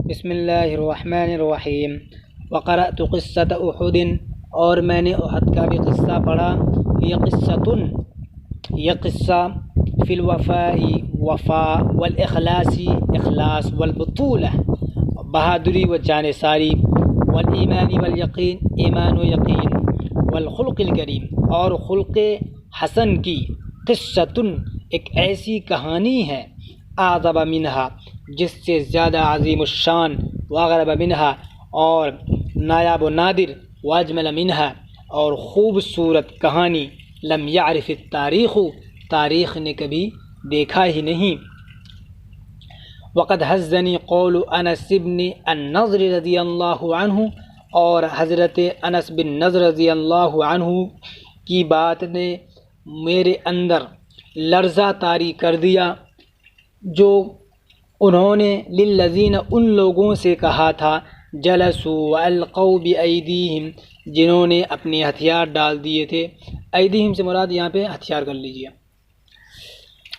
بسم اللہ الرحمن الرحیم۔ وقرأت قصۃ احد، اور میں نے احد کا بھی قصہ پڑھا۔ یہ قصہ فی الوفاء، وفا، والاخلاص، اخلاص، والبطولہ، بہادری و جانثاری، والایمان والیقین، ایمان و یقین، والخلق الکریم، اور خلق حسن کی قصۃ، ایک ایسی کہانی ہے، اعظم منہا، جس سے زیادہ عظیم الشان، واغرب منہا، اور نایاب و نادر، واجمل منہا، اور خوبصورت کہانی، لم یعرف التاریخ، تاریخ نے کبھی دیکھا ہی نہیں۔ وقد حزنی قول انس بن النضر رضی اللہ عنہ، اور حضرت انس بن نضر رضی اللہ عنہ کی بات نے میرے اندر لرزہ طاری کر دیا، جو انہوں نے للذین، ان لوگوں سے کہا تھا، جلسوا والقوا بایدیہم، جنہوں نے اپنے ہتھیار ڈال دیے تھے۔ ایدیہم سے مراد یہاں پہ ہتھیار کر لیجیے۔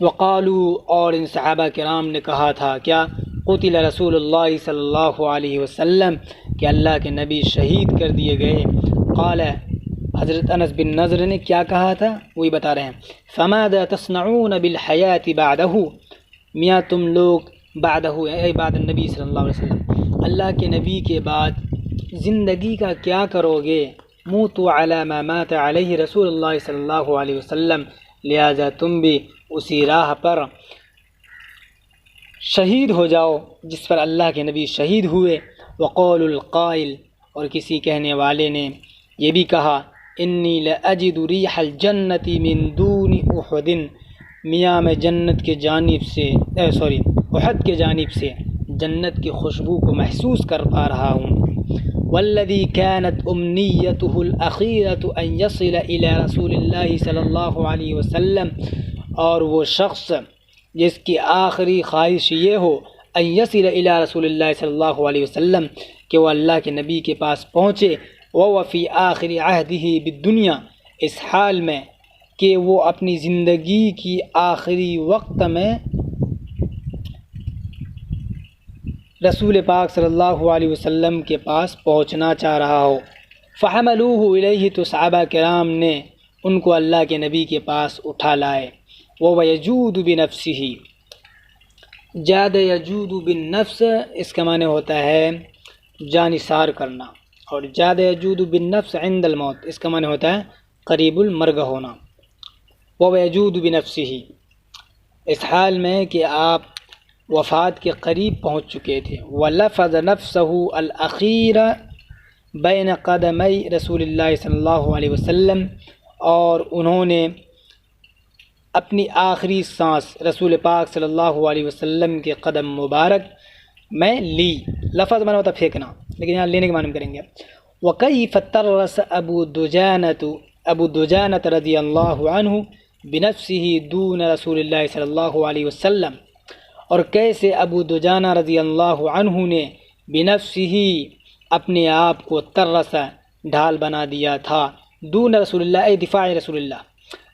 وقالوا، اور ان صحابہ کرام نے کہا تھا، کیا؟ قتل رسول اللہ صلی اللہ علیہ وسلم، کہ اللہ کے نبی شہید کر دیے گئے۔ قال، حضرت انس بن نضر نے کیا کہا تھا وہی بتا رہے ہیں۔ فماذا تصنعون بالحیات بعدہ، میاں تم لوگ بعدہ اے بعد النبی صلی اللہ علیہ وسلم، اللہ کے نبی کے بعد زندگی کا کیا کرو گے؟ موتوا علی ما مات علیہ رسول اللہ صلی اللہ علیہ وسلم، لہذا تم بھی اسی راہ پر شہید ہو جاؤ جس پر اللہ کے نبی شہید ہوئے۔ وقول القائل، اور کسی کہنے والے نے یہ بھی کہا، انی لاجد ریح الجنت من دون احد، میاں میں جنت کے جانب سے احد کے جانب سے جنت کی خوشبو کو محسوس کر پا رہا ہوں۔ والذی كانت امنیته الاخیرة ان یصل الی رسول اللہ صلی اللہ علیہ وسلم، اور وہ شخص جس کی آخری خواہش یہ ہو، ان یصل الی رسول اللہ صلی اللہ علیہ وسلم، کہ وہ اللہ کے نبی کے پاس پہنچے، وهو فی آخر عہدہ بالدنیا، اس حال میں کہ وہ اپنی زندگی کی آخری وقت میں رسول پاک صلی اللہ علیہ وسلم کے پاس پہنچنا چاہ رہا ہو۔ فحملوہ الیہ، تو صحابہ کرام نے ان کو اللہ کے نبی کے پاس اٹھا لائے۔ وهو یجود بنفسہ، جاد یجود بالنفس، اس کا معنی ہوتا ہے جانثار کرنا، اور جاد یجود بالنفس عند الموت، اس کا معنی ہوتا ہے قریب المرگ ہونا۔ وهو یجود بنفسہ، اس حال میں کہ آپ وفات کے قریب پہنچ چکے تھے۔ وَلَفَظَ نَفْسَهُ الْأَخِيرَ بَيْنَ قَدَمَيْ رسول اللہ صلی اللہ علیہ وسلم، اور انہوں نے اپنی آخری سانس رسول پاک صلی اللہ علیہ وسلم کے قدم مبارک میں لی۔ لفظ معنی ہوتا پھینکنا، لیکن یہاں لینے کے معنی میں کریں گے۔ وَكَيْفَ تَرَّسَ ابو دجانۃ رضی اللہ عنہ بنفسه دون رسول اللہ صلی اللہ علیہ وسلم، اور کیسے ابو دجانہ رضی اللہ عنہ نے بنفسه اپنے آپ کو ترس، ڈھال بنا دیا تھا، دون رسول اللہ، اے دفاع رسول اللہ،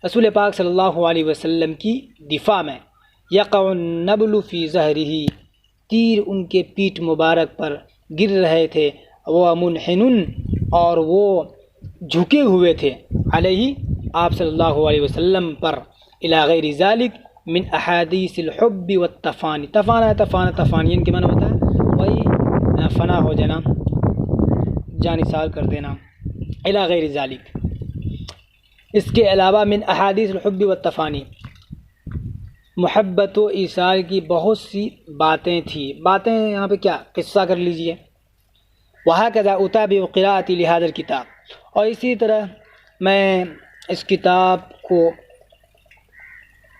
رسول پاک صلی اللہ علیہ وسلم کی دفاع میں۔ یقع النبل فی ظہرہ، تیر ان کے پیٹھ مبارک پر گر رہے تھے، وہ منحن، اور وہ جھکے ہوئے تھے، علیہ، آپ صلی اللہ علیہ وسلم پر، الی غیر ذالک من احادیث الحب والتفانی، تفانین کے معنی ہوتا ہے وہی فنا ہو جانا، جانثار کر دینا، الی غیر ذالک، اس کے علاوہ من احادیث الحب والتفانی، محبت و ایثار کی بہت سی باتیں تھیں۔ باتیں یہاں پہ کیا قصہ کر لیجئے۔ وہکذا اتابع قراءتی لہذا الکتاب، اور اسی طرح میں اس کتاب کو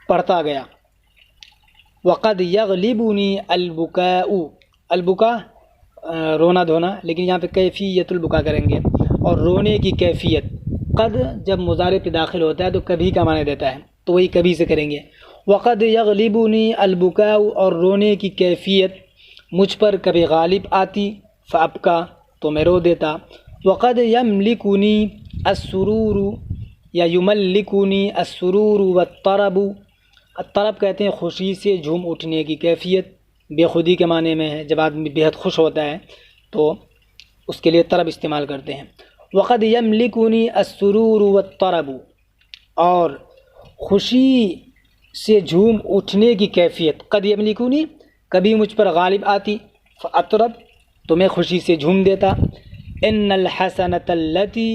پڑھتا گیا۔ وقد یغلبنی البکاء، البکا رونا دھونا، لیکن یہاں پہ کیفیت البکا کریں گے، اور رونے کی کیفیت، قد جب مضارع پہ داخل ہوتا ہے تو کبھی کا معنی دیتا ہے، تو وہی کبھی سے کریں گے۔ وقد یغلبنی البکاء، اور رونے کی کیفیت مجھ پر کبھی غالب آتی، فابکا، تو میں رو دیتا۔ وقد یملکنی السرور، یا یملکنی السرور والطرب، الطرب کہتے ہیں خوشی سے جھوم اٹھنے کی کیفیت، بے خودی کے معنی میں ہے، جب آدمی بے حد خوش ہوتا ہے تو اس کے لیے طرب استعمال کرتے ہیں۔ وقد یملکنی السرور والطرب، اور خوشی سے جھوم اٹھنے کی کیفیت، قد یملکنی کبھی مجھ پر غالب آتی، فاطرب تو میں خوشی سے جھوم دیتا۔ ان الحسنۃ التی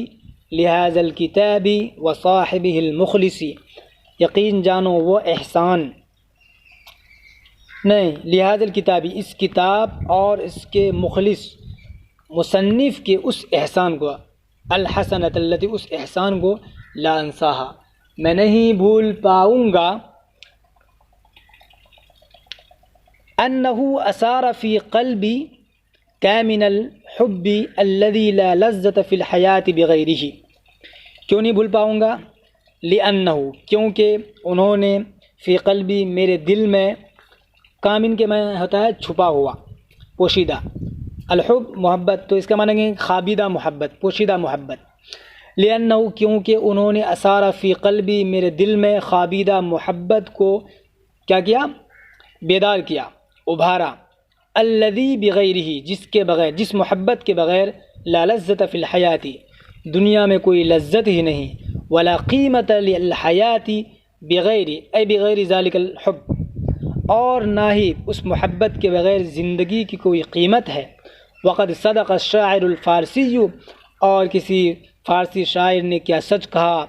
لہذا الکتاب وصاحبہ المخلص، یقین جانو وہ احسان نہیں، لہذا الکتابی اس کتاب اور اس کے مخلص مصنف کے اس احسان کو، الحسنۃ التی اس احسان کو، لا انساہا میں نہیں بھول پاؤں گا، انہ اثار فی قلبی کامن الحب الذی لا لذۃ فی الحیات بغیرہ، کیوں نہیں بھول پاؤں گا، لأنہ کیونکہ انہوں نے، فی قلبی میرے دل میں، کامن کے معنی ہوتا ہے چھپا ہوا، پوشیدہ، الحب محبت، تو اس کا معنی ہے خابیدہ محبت، پوشیدہ محبت، لأنہ کیونکہ انہوں نے اثار فی قلبی میرے دل میں خابیدہ محبت کو کیا کیا، بیدار کیا، ابھارا، الذی بغیرہ جس کے بغیر، جس محبت کے بغیر، لا لذۃ فی الحیات دنیا میں کوئی لذت ہی نہیں، ولا قیمت للحیات بغیر اے بغیر ذلک الحب، اور نہ ہی اس محبت کے بغیر زندگی کی کوئی قیمت ہے۔ وقد صدق الشاعر الفارسی، اور کسی فارسی شاعر نے کیا سچ کہا،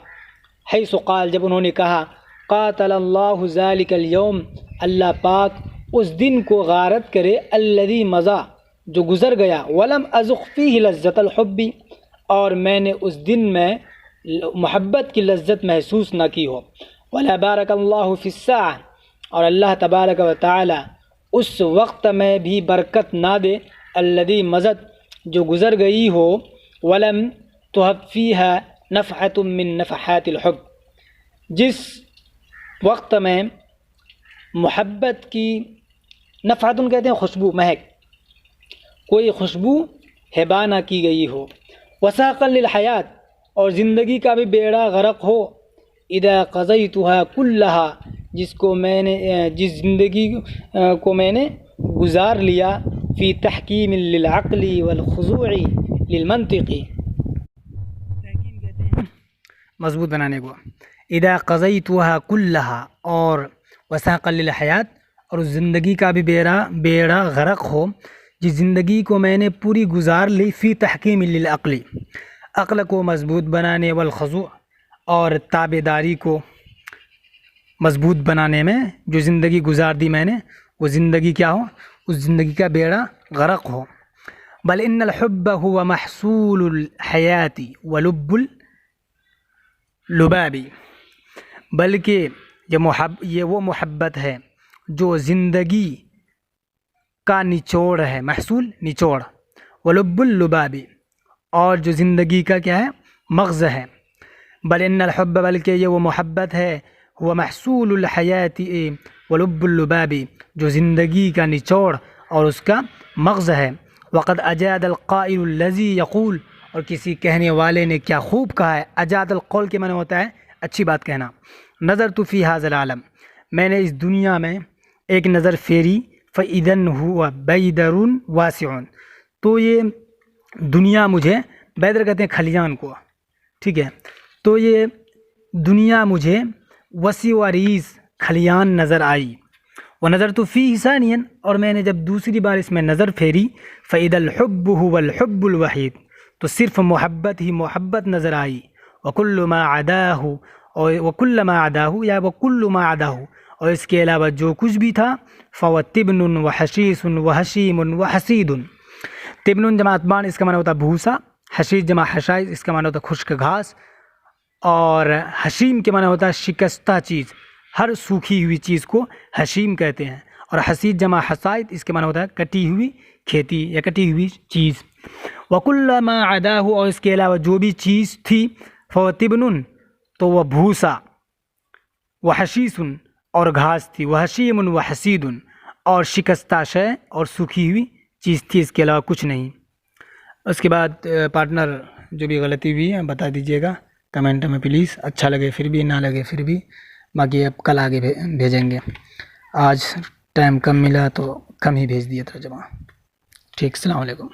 حیث قال جب انہوں نے کہا، قاتل اللہ ذلک اليوم اللہ پاک اس دن کو غارت کرے، الذی مضی جو گزر گیا، ولم اذق فیہ لذۃ الحب اور میں نے اس دن میں محبت کی لذت محسوس نہ کی ہو، ولا بارک اللہ فی الساعہ اور اللہ تبارک و تعالی اس وقت میں بھی برکت نہ دے، الذی مضت جو گزر گئی ہو، ولم تہب فیہا نفحۃ من نفحات الحب جس وقت میں محبت کی، نفحۃ کہتے ہیں خوشبو، مہک، کوئی خوشبو ہبا نہ کی گئی ہو، وساقا للحیات اور زندگی کا بھی بیڑا غرق ہو، اذا قضیتها کلہا جس زندگی کو میں نے گزار لیا، فی تحکیم للعقل والخضوع للمنطق، تحکیم کہتے ہیں مضبوط بنانے کو، اذا قضیتها کلہا اور وساقا للحیات اور اس زندگی کا بھی بیڑا غرق ہو جس زندگی کو میں نے پوری گزار لی، فی تحکیم للعقل عقل کو مضبوط بنانے، والخضوع اور تابع داری کو مضبوط بنانے میں، جو زندگی گزار دی میں نے وہ زندگی کیا ہو، اس زندگی کا بیڑا غرق ہو۔ بل ان الحب هو محصول الحیات ولب اللباب، بلکہ یہ وہ محبت ہے جو زندگی کا نچوڑ ہے، محصول نچوڑ، ولب اللباب اور جو زندگی کا کیا ہے، مغز ہے۔ بل ان الحب بلکہ یہ وہ محبت ہے، وہ محصول الحیات ولب اللباب جو زندگی کا نچوڑ اور اس کا مغز ہے۔ وقد اجاد القائل الذی یقول اور کسی کہنے والے نے کیا خوب کہا ہے، اجاد القول کے معنی ہوتا ہے اچھی بات کہنا، نظرت فی ھذا العالم میں نے اس دنیا میں ایک نظر پھیری، فاذا هو بیدر واسع تو یہ دنیا مجھے، بیدر کہتے ہیں کھلیان کو، ٹھیک ہے، تو یہ دنیا مجھے وسیع و عریض کھلیان نظر آئی، ونظرت فیہ ثانیا اور میں نے جب دوسری بار اس میں نظر پھیری، فاذا الحب هو الحب الوحید تو صرف محبت ہی محبت نظر آئی، وکل ما عداہ یا وکل ما عداہ اور اس کے علاوہ جو کچھ بھی تھا، فهو تبن وحشیش وحشیم وحسید، تبن جمع اتبان اس کا معنی ہوتا ہے بھوسا، حشیش جمع حشائش اس کا معنی ہوتا ہے خشک گھاس، اور حشیم کے معنی ہوتا ہے شکستہ چیز، ہر سوکھی ہوئی چیز کو حشیم کہتے ہیں، اور حسید جمع حسائد اس کے معنی ہوتا ہے کٹی ہوئی کھیتی یا کٹی ہوئی چیز، وکل ما عداہ اور اس کے علاوہ جو بھی چیز تھی، فهو تبن تو وہ بھوسا، وحشیش اور گھاس تھی، وحشیم وحسید اور شکستہ شے اور سوکھی ہوئی چیز تھی، اس کے علاوہ کچھ نہیں۔ اس کے بعد پارٹنر جو بھی غلطی ہوئی ہے بتا دیجیے گا کمنٹ میں پلیز، اچھا لگے پھر بھی، نہ لگے پھر بھی، باقی اب کل آگے بھیجیں گے۔ آج ٹائم کم ملا تو کم ہی بھیج دیا ترجمہ. ٹھیک، السلام علیکم.